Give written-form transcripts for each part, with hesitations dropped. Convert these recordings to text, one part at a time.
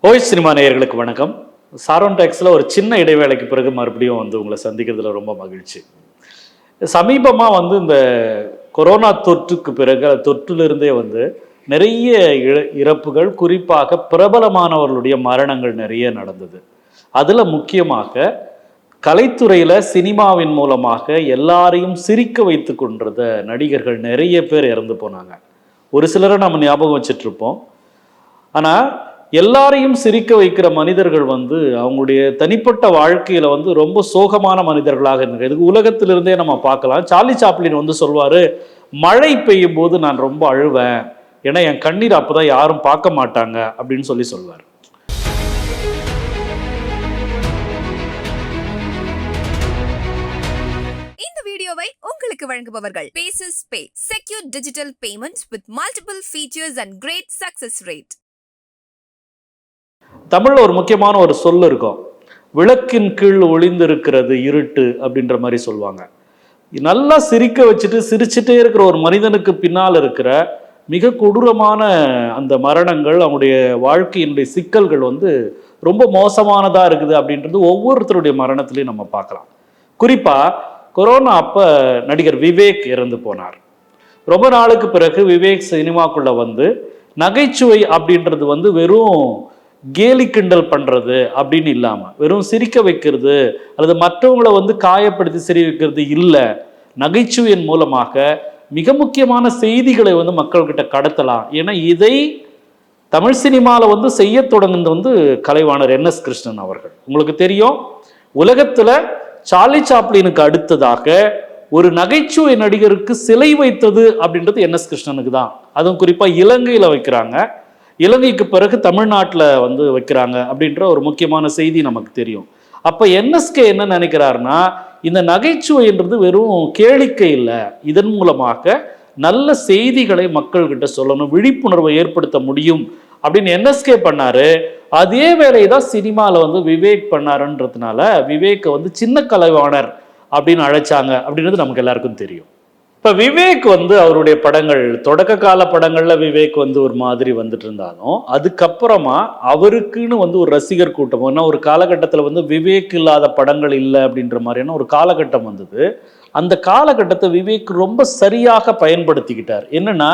ஓய் சினிமா நேயர்களுக்கு வணக்கம். சாரோன் டாக்ஸில் ஒரு சின்ன இடைவேளைக்கு பிறகு மறுபடியும் உங்களை சந்திக்கிறதுல ரொம்ப மகிழ்ச்சி. சமீபமாக இந்த கொரோனா தொற்றுக்கு பிறகு தொற்றிலிருந்தே நிறைய இறப்புகள், குறிப்பாக பிரபலமானவர்களுடைய மரணங்கள் நிறைய நடந்தது. அதில் முக்கியமாக கலைத்துறையில் சினிமாவின் மூலமாக எல்லாரையும் சிரிக்க வைத்து கொண்டிருந்த நடிகர்கள் நிறைய பேர் இறந்து போனாங்க. ஒரு சிலரை நம்ம ஞாபகம் வச்சிட்ருப்போம். ஆனால் எல்லாரையும் சிரிக்க வைக்கிற மனிதர்கள் அவங்களுடைய தனிப்பட்ட வாழ்க்கையில ரொம்ப சோகமான மனிதர்களாக இருந்தது. இதுக்கு உலகத்திலிருந்தே நம்ம பார்க்கலாம். சார்லி சாப்ளின் சொல்வாரு, மழை பெய்யும் போது நான் ரொம்ப அழுவேன், ஏன்னா என் கண்ணீர் அப்பதான் யாரும் பார்க்க மாட்டாங்க அப்படின்னு சொல்வார். இந்த வீடியோவை உங்களுக்கு வழங்குபவர்கள் Paces Pay, secure digital payments with multiple features and great success rate. தமிழ்ல ஒரு முக்கியமான ஒரு சொல் இருக்கும், விளக்கின் கீழ் ஒளிந்திருக்கிறது இருட்டு அப்படின்ற மாதிரி சொல்லுவாங்க. நல்லா சிரிக்க வச்சுட்டு சிரிச்சுட்டே இருக்கிற ஒரு மனிதனுக்கு பின்னால் இருக்கிற மிக கொடூரமான அந்த மரணங்கள், அவங்களுடைய வாழ்க்கையினுடைய சிக்கல்கள் ரொம்ப மோசமானதாக இருக்குது அப்படின்றது ஒவ்வொருத்தருடைய மரணத்திலையும் நம்ம பார்க்கலாம். குறிப்பாக கொரோனா அப்போ நடிகர் விவேக் இறந்து போனார். ரொம்ப நாளுக்கு பிறகு விவேக் சினிமாக்குள்ளே நகைச்சுவை அப்படின்றது வெறும் கேலி கிண்டல் பண்ணுறது அப்படின்னு இல்லாமல் வெறும் சிரிக்க வைக்கிறது அல்லது மற்றவங்களை காயப்படுத்தி சிரி வைக்கிறது இல்லை, நகைச்சுவையின் மூலமாக மிக முக்கியமான செய்திகளை மக்கள்கிட்ட கடத்தலாம். ஏன்னா இதை தமிழ் சினிமாவில் செய்ய தொடங்குனது கலைவாணர் NS கிருஷ்ணன் அவர்கள். உங்களுக்கு தெரியும், உலகத்தில் சார்லி சாப்ளினுக்கு அடுத்ததாக ஒரு நகைச்சுவை நடிகருக்கு சிலை வைத்தது அப்படின்றது NS கிருஷ்ணனுக்கு தான். அதுவும் குறிப்பாக இலங்கையில் வைக்கிறாங்க. இலங்கைக்கு பிறகு தமிழ்நாட்டில் வைக்கிறாங்க அப்படின்ற ஒரு முக்கியமான செய்தி நமக்கு தெரியும். அப்போ NSK என்ன நினைக்கிறாருன்னா, இந்த நகைச்சுவைன்றது வெறும் கேளிக்கை இல்லை, இதன் மூலமாக நல்ல செய்திகளை மக்கள்கிட்ட சொல்லணும், விழிப்புணர்வை ஏற்படுத்த முடியும் அப்படின்னு NSK பண்ணாரு. அதே வேலையை தான் சினிமாவில் விவேக் பண்ணாருன்றதுனால விவேக்கை சின்ன கலைவாணர் அப்படின்னு அழைச்சாங்க அப்படின்றது நமக்கு எல்லாருக்கும் தெரியும். இப்போ விவேக் அவருடைய படங்கள், தொடக்க கால படங்களில் விவேக் ஒரு மாதிரி வந்துட்டு இருந்தாலும் அதுக்கப்புறமா அவருக்குன்னு ஒரு ரசிகர் கூட்டம், ஏன்னா ஒரு காலகட்டத்தில் விவேக் இல்லாத படங்கள் இல்லை அப்படின்ற மாதிரியான ஒரு காலகட்டம் வந்தது. அந்த காலகட்டத்தை விவேக் ரொம்ப சரியாக பயன்படுத்திக்கிட்டார். என்னன்னா,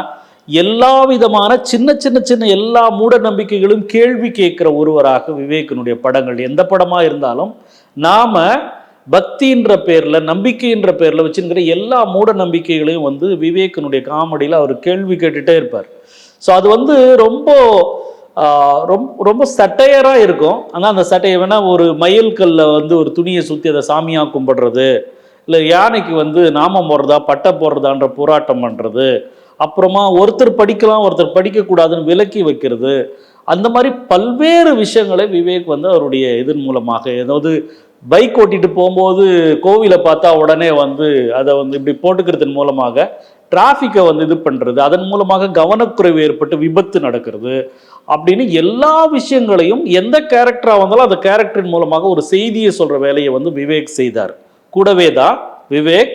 எல்லா விதமான சின்ன சின்ன சின்ன எல்லா மூட நம்பிக்கைகளும் கேள்வி கேட்கிற ஒருவராக விவேக்கினுடைய படங்கள் எந்த படமாக இருந்தாலும் நாம பக்தின்ற பேர்ல, நம்பிக்கைன்ற பேர்ல வச்சுங்கிற எல்லா மூட நம்பிக்கைகளையும் விவேக்கினுடைய காமெடியில் அவர் கேள்வி கேட்டுட்டே இருப்பார். ஸோ அது ரொம்ப ரொம்ப சட்டையராக இருக்கும். ஆனால் அந்த சட்டையை வேணா ஒரு மயில்கல்ல ஒரு துணியை சுற்றி அதை சாமியாக கும்பிடுறது, இல்லை யானைக்கு நாமம் போடுறதா பட்டை போடுறதான்ற போராட்டம் பண்ணுறது, அப்புறமா ஒருத்தர் படிக்கலாம் ஒருத்தர் படிக்கக்கூடாதுன்னு விலக்கி வைக்கிறது, அந்த மாதிரி பல்வேறு விஷயங்களை விவேக் அவருடைய இதன் மூலமாக, ஏதாவது பைக் ஓட்டிட்டு போகும்போது கோவிலை பார்த்தா உடனே அதை இப்படி போட்டுக்கிறதன் மூலமாக டிராஃபிக்கை இது பண்ணுறது, அதன் மூலமாக கவனக்குறைவு ஏற்பட்டு விபத்து நடக்கிறது அப்படின்னு எல்லா விஷயங்களையும் எந்த கேரக்டராக வந்தாலும் அந்த கேரக்டரின் மூலமாக ஒரு செய்தியை சொல்கிற வேலையை விவேக் செய்தார். கூடவே தான் விவேக்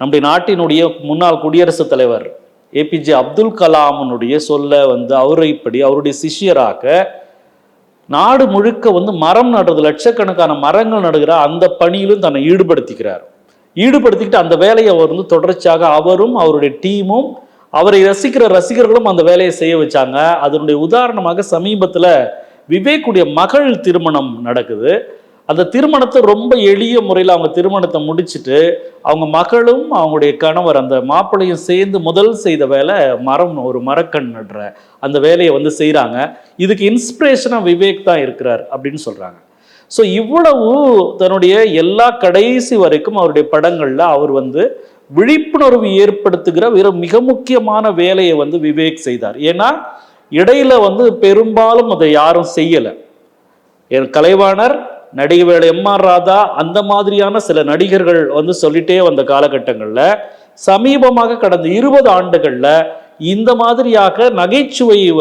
நம்முடைய நாட்டினுடைய முன்னாள் குடியரசுத் தலைவர் APJ அப்துல் கலாமுடைய சொல்ல அவரைப்படி அவருடைய சிஷியராக நாடு முழுக்க மரம் நடுறது, லட்சக்கணக்கான மரங்கள் நடுகிற அந்த பணியிலும் தன்னை ஈடுபடுத்திக்கிட்டு அந்த வேலையை அவர் தொடர்ச்சியாக அவரும் அவருடைய டீமும் அவரை ரசிக்கிற ரசிகர்களும் அந்த வேலையை செய்ய வச்சாங்க. அதனுடைய உதாரணமாக சமீபத்தில் விவேக்குடைய மகள் திருமணம் நடக்குது. அந்த திருமணத்தை ரொம்ப எளிய முறையில் அவங்க திருமணத்தை முடிச்சுட்டு அவங்க மகளும் அவங்களுடைய கணவர் அந்த மாப்பிள்ளையும் சேர்ந்து முதல் செய்த வேலை ஒரு மரக்கண் நடுற அந்த வேலையை செய்கிறாங்க. இதுக்கு இன்ஸ்பிரேஷனாக விவேக் தான் இருக்கிறார் அப்படின்னு சொல்கிறாங்க. ஸோ இவ்வளவு தன்னுடைய எல்லா கடைசி வரைக்கும் அவருடைய படங்களில் அவர் விழிப்புணர்வு ஏற்படுத்துகிற மிக முக்கியமான வேலையை விவேக் செய்தார். ஏன்னா இடையில பெரும்பாலும் அதை யாரும் செய்யலை. கலைவாணர், நடிகை வேலை MR ராதா, அந்த மாதிரியான சில நடிகர்கள் சொல்லிட்டே வந்த காலகட்டங்களில் சமீபமாக கடந்த 20 ஆண்டுகளில் இந்த மாதிரியாக நகைச்சுவையை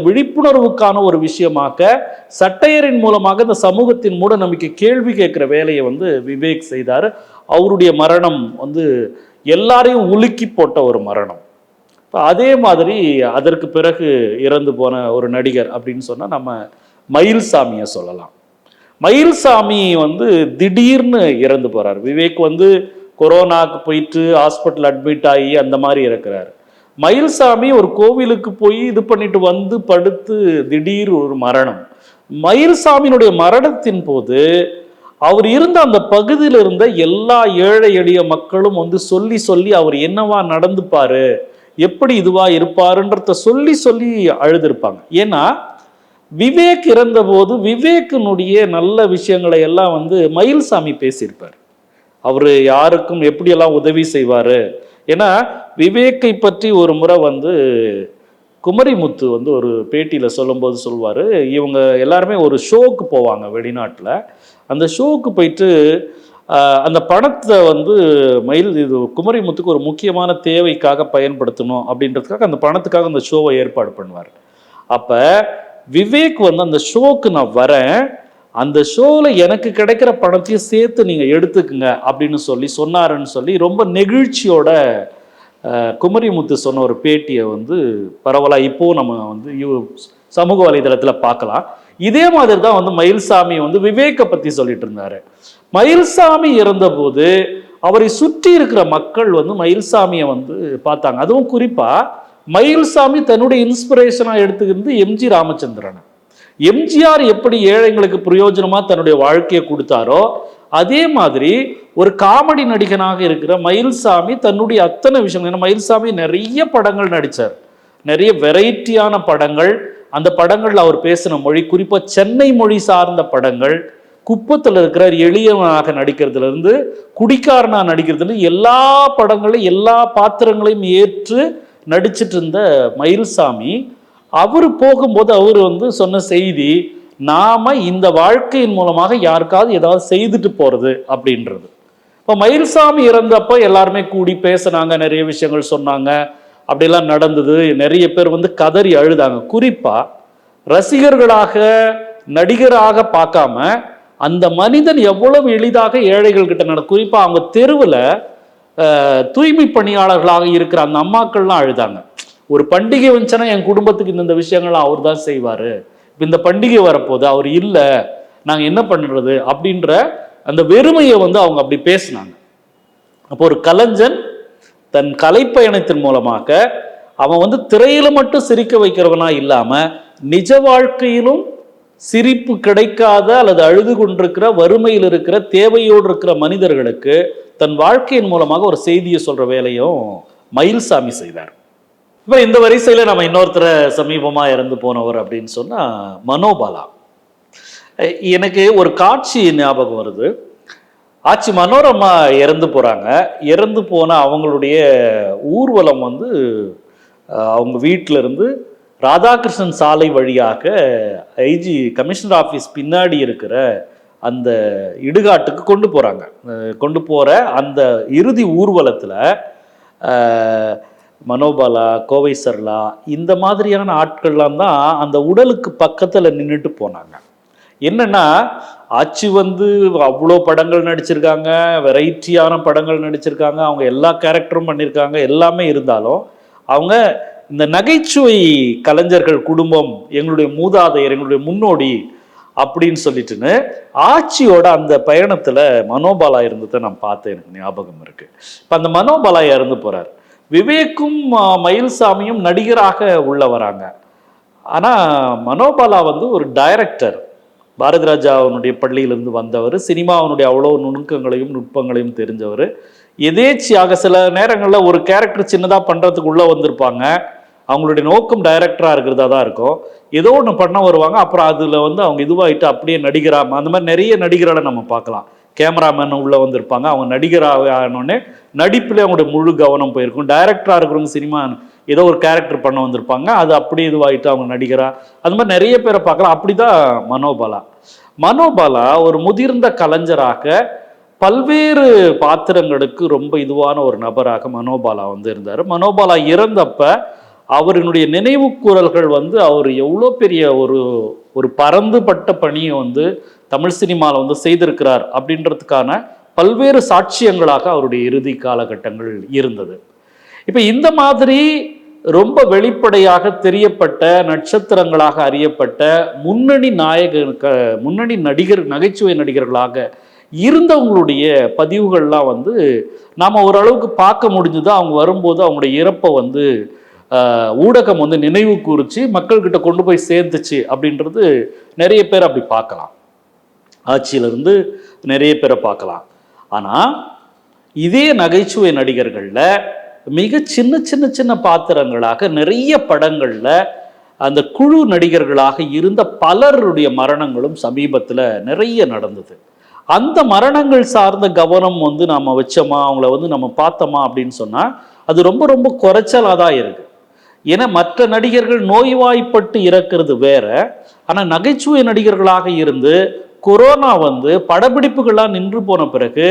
விழிப்புணர்வுக்கான ஒரு விஷயமாக சட்டையரின் மூலமாக இந்த சமூகத்தின் மூட நம்பிக்கை கேள்வி கேட்கிற வேலையை விவேக் செய்தார். அவருடைய மரணம் எல்லாரையும் உலுக்கி போட்ட ஒரு மரணம். அதே மாதிரி அதற்கு பிறகு இறந்து போன ஒரு நடிகர் அப்படின்னு சொன்னால் நம்ம மயில்சாமியை சொல்லலாம். மயில்சாமி வந்து திடீர்னு இறந்து போறார். விவேக் வந்து கொரோனாக்கு போயிட்டு ஹாஸ்பிட்டல் அட்மிட் ஆகி அந்த மாதிரி இருக்கிறார். மயில்சாமி ஒரு கோவிலுக்கு போய் இது பண்ணிட்டு வந்து படுத்து திடீர் ஒரு மரணம். மயில்சாமியினுடைய மரணத்தின் போது அவர் இருந்த அந்த பகுதியில் இருந்த எல்லா ஏழை எளிய மக்களும் வந்து சொல்லி சொல்லி அவர் என்னவா நடந்துப்பாரு, எப்படி இதுவா இருப்பாருன்றத சொல்லி சொல்லி அழுதுருப்பாங்க. ஏன்னா விவேக் இறந்த போது விவேக்கினுடைய நல்ல விஷயங்களை எல்லாம் வந்து மயில்சாமி பேசியிருப்பார். அவர் யாருக்கும் எப்படியெல்லாம் உதவி செய்வார். ஏன்னா விவேக்கை பற்றி ஒரு முறை வந்து குமரிமுத்து வந்து ஒரு பேட்டியில் சொல்லும்போது சொல்வார், இவங்க எல்லாருமே ஒரு ஷோக்கு போவாங்க வெளிநாட்டில். அந்த ஷோக்கு போயிட்டு அந்த பணத்தை வந்து இது குமரிமுத்துக்கு ஒரு முக்கியமான தேவைக்காக பயன்படுத்தணும் அப்படின்றதுக்காக அந்த பணத்துக்காக அந்த ஷோவை ஏற்பாடு பண்ணுவார். அப்போ விவேக் வந்து அந்த ஷோக்கு நான் வரேன், அந்த ஷோவில் எனக்கு கிடைக்கிற பணத்தையும் சேர்த்து நீங்கள் எடுத்துக்குங்க அப்படின்னு சொன்னாருன்னு சொல்லி ரொம்ப நெகிழ்ச்சியோட குமரிமுத்து சொன்ன ஒரு பேட்டியை வந்து பரவலாக இப்போது நம்ம வந்து சமூக வலைதளத்தில் பார்க்கலாம். இதே மாதிரி தான் வந்து மயில்சாமி வந்து விவேக்கை பற்றி சொல்லிட்டு இருந்தாரு. மயில்சாமி இறந்தபோது அவரை சுற்றி இருக்கிற மக்கள் வந்து மயில்சாமியை வந்து பார்த்தாங்க. அதுவும் குறிப்பாக மயில்சாமி தன்னுடைய இன்ஸ்பிரேஷனாக எடுத்துக்கிறது எம்ஜி ராமச்சந்திரன். எம்ஜிஆர் எப்படி ஏழைங்களுக்கு பிரயோஜனமாக தன்னுடைய வாழ்க்கையை கொடுத்தாரோ அதே மாதிரி ஒரு காமெடி நடிகனாக இருக்கிற மயில்சாமி தன்னுடைய அத்தனை விஷயங்கள், ஏன்னா மயில்சாமி நிறைய படங்கள் நடித்தார், நிறைய வெரைட்டியான படங்கள். அந்த படங்கள்ல அவர் பேசின மொழி, குறிப்பாக சென்னை மொழி சார்ந்த படங்கள், குப்பத்தில் இருக்கிற எளியவனாக நடிக்கிறதுல இருந்து குடிக்காரனா நடிக்கிறதுல எல்லா படங்களையும் எல்லா பாத்திரங்களையும் ஏற்று நடிச்சிட்டு இருந்த மயில்சாமி அவர் போகும்போது அவர் வந்து சொன்ன செய்தி, நாம இந்த வாழ்க்கையின் மூலமாக யாருக்காவது ஏதாவது செய்துட்டு போறது அப்படின்றது. இப்போ மயில்சாமி இறந்தப்ப எல்லாருமே கூடி பேசினாங்க, நிறைய விஷயங்கள் சொன்னாங்க, அப்படிலாம் நடந்தது. நிறைய பேர் வந்து கதறி அழுதாங்க. குறிப்பா ரசிகர்களாக நடிகராக பார்க்காம அந்த மனிதன் எவ்வளவு எளிதாக ஏழைகள் கிட்ட குறிப்பா அவங்க தெருவில் தூய்மை பணியாளர்களாக இருக்கிற அந்த அம்மாக்கள்லாம் அழுதாங்க. ஒரு பண்டிகை வந்துச்சுன்னா என் குடும்பத்துக்கு இந்த விஷயங்கள்லாம் அவர் தான் செய்வார், இப்போ இந்த பண்டிகை வரப்போது அவர் இல்லை, நாங்கள் என்ன பண்ணுறது அப்படின்ற அந்த வெறுமையை வந்து அவங்க அப்படி பேசினாங்க. அப்போ ஒரு கலைஞன் தன் கலைப்பயணத்தின் மூலமாக அவன் வந்து திரையில மட்டும் சிரிக்க வைக்கிறவனா இல்லாமல் நிஜ வாழ்க்கையிலும் சிரிப்பு கிடைக்காத அல்லது அழுது கொண்டிருக்கிற வறுமையில் இருக்கிற தேவையோடு இருக்கிற மனிதர்களுக்கு தன் வாழ்க்கையின் மூலமாக ஒரு செய்தியை சொல்ற வேலையும் மயில்சாமி செய்தார். இப்போ இந்த வரிசையில் நம்ம இன்னொருத்தரை சமீபமாக இறந்து போனவர் அப்படின்னு சொன்னால் மனோபாலா. எனக்கு ஒரு காட்சி ஞாபகம் வருது. ஆட்சி மனோரமா இறந்து போகிறாங்க. இறந்து போன அவங்களுடைய ஊர்வலம் வந்து அவங்க வீட்டில இருந்து ராதாகிருஷ்ணன் சாலை வழியாக ஐஜி கமிஷனர் ஆஃபீஸ் பின்னாடி இருக்கிற அந்த இடுகாட்டுக்கு கொண்டு போகிறாங்க. கொண்டு போகிற அந்த இறுதி ஊர்வலத்தில் மனோபாலா, கோவை சர்லா இந்த மாதிரியான ஆட்கள்லாம் தான் அந்த உடலுக்கு பக்கத்தில் நின்றுட்டு போனாங்க. என்னன்னா ஆட்சி வந்து அவ்வளோ படங்கள் நடிச்சிருக்காங்க, வெரைட்டியான படங்கள் நடிச்சிருக்காங்க, அவங்க எல்லா கேரக்டரும் பண்ணியிருக்காங்க, எல்லாமே இருந்தாலும் அவங்க இந்த நகைச்சுவை கலைஞர்கள் குடும்பம், எங்களுடைய மூதாதையர், எங்களுடைய முன்னோடி அப்படின்னு சொல்லிட்டுன்னு ஆட்சியோட அந்த பயணத்தில் மனோபாலா இருந்ததை நான் பார்த்தேன், எனக்கு ஞாபகம் இருக்கு. இப்போ அந்த மனோபாலா இறந்து போறார். விவேக்கும் மயில்சாமியும் நடிகராக உள்ள வராங்க. ஆனால் மனோபாலா வந்து ஒரு டைரக்டர், பாரதி ராஜாவுடைய பள்ளியிலிருந்து வந்தவர், சினிமாவினுடைய அவ்வளோ நுணுக்கங்களையும் நுட்பங்களையும் தெரிஞ்சவர். எதேச்சியாக சில நேரங்களில் ஒரு கேரக்டர் சின்னதாக பண்ணுறதுக்கு உள்ளே வந்திருப்பாங்க, அவங்களுடைய நோக்கம் டைரக்டராக இருக்கிறதா தான் இருக்கும், ஏதோ ஒன்று பண்ண வருவாங்க, அப்புறம் அதில் வந்து அவங்க இதுவாகிட்டு அப்படியே நடிகராக, அந்த மாதிரி நிறைய நடிகர்களை நம்ம பார்க்கலாம். கேமராமேன் உள்ளே வந்திருப்பாங்க, அவங்க நடிகராக ஆனோடனே நடிப்பில் அவங்களுடைய முழு கவனம் போயிருக்கும். டைரக்டராக இருக்கிறவங்க சினிமா ஏதோ ஒரு கேரக்டர் பண்ண வந்திருப்பாங்க, அது அப்படியே இதுவாகிட்டு அவங்க நடிகராக, அது மாதிரி நிறைய பேரை பார்க்கலாம். அப்படி தான் மனோபாலா ஒரு முதிர்ந்த கலைஞராக பல்வேறு பாத்திரங்களுக்கு ரொம்ப இதுவான ஒரு நபராக மனோபாலா வந்து இருந்தார். மனோபாலா இறந்தப்ப அவரினுடைய நினைவு கூறல்கள் வந்து அவர் எவ்வளோ பெரிய ஒரு பரந்துபட்ட பணியை வந்து தமிழ் சினிமாவில் வந்து செய்திருக்கிறார் அப்படின்றதுக்கான பல்வேறு சாட்சியங்களாக அவருடைய இறுதி காலகட்டங்கள் இருந்தது. இப்போ இந்த மாதிரி ரொம்ப வெளிப்படையாக தெரியப்பட்ட நட்சத்திரங்களாக அறியப்பட்ட முன்னணி நகைச்சுவை நடிகர்களாக இருந்தவங்களுடைய பதிவுகள்லாம் வந்து நாம் ஓரளவுக்கு பார்க்க முடிஞ்சுது. அவங்க வரும்போது அவங்களுடைய இறப்பை வந்து ஊடகம் வந்து நினைவு கூர்ச்சி மக்கள்கிட்ட கொண்டு போய் சேர்ந்துச்சு அப்படின்றது நிறைய பேர் அப்படி பார்க்கலாம். ஆட்சியிலிருந்து நிறைய பேரை பார்க்கலாம். ஆனால் இதே நகைச்சுவை நடிகர்களில் மிக சின்ன சின்ன சின்ன பாத்திரங்களாக நிறைய படங்களில் அந்த குழு நடிகர்களாக இருந்த பலருடைய மரணங்களும் சமீபத்தில் நிறைய நடந்தது. அந்த மரணங்கள் சார்ந்த கவனம் வந்து நாம் வச்சோமா, அவங்கள வந்து நம்ம பார்த்தோமா அப்படின்னு சொன்னால் அது ரொம்ப ரொம்ப குறைச்சலாக தான் இருக்குது. ஏன்னா மற்ற நடிகர்கள் நோய்வாய்ப்பட்டு இறக்கிறது வேற. ஆனால் நகைச்சுவை நடிகர்களாக இருந்து கொரோனா வந்து படப்பிடிப்புகள்லாம் நின்று போன பிறகு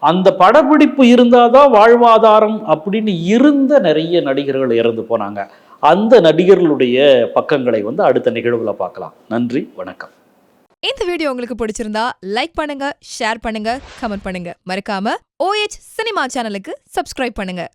அந்த படப்பிடிப்பு இருந்தாதான் வாழ்வாதாரம் அப்படின்னு இருந்த நிறைய நடிகர்கள் இறந்து போனாங்க. அந்த நடிகர்களுடைய பக்கங்களை வந்து அடுத்த நிகழ்வுல பார்க்கலாம். நன்றி, வணக்கம். இந்த வீடியோ உங்களுக்கு பிடிச்சிருந்தா லைக் பண்ணுங்க, ஷேர் பண்ணுங்க, கமெண்ட் பண்ணுங்க. மறக்காம OH சினிமா சேனலுக்கு சப்ஸ்கிரைப் பண்ணுங்க.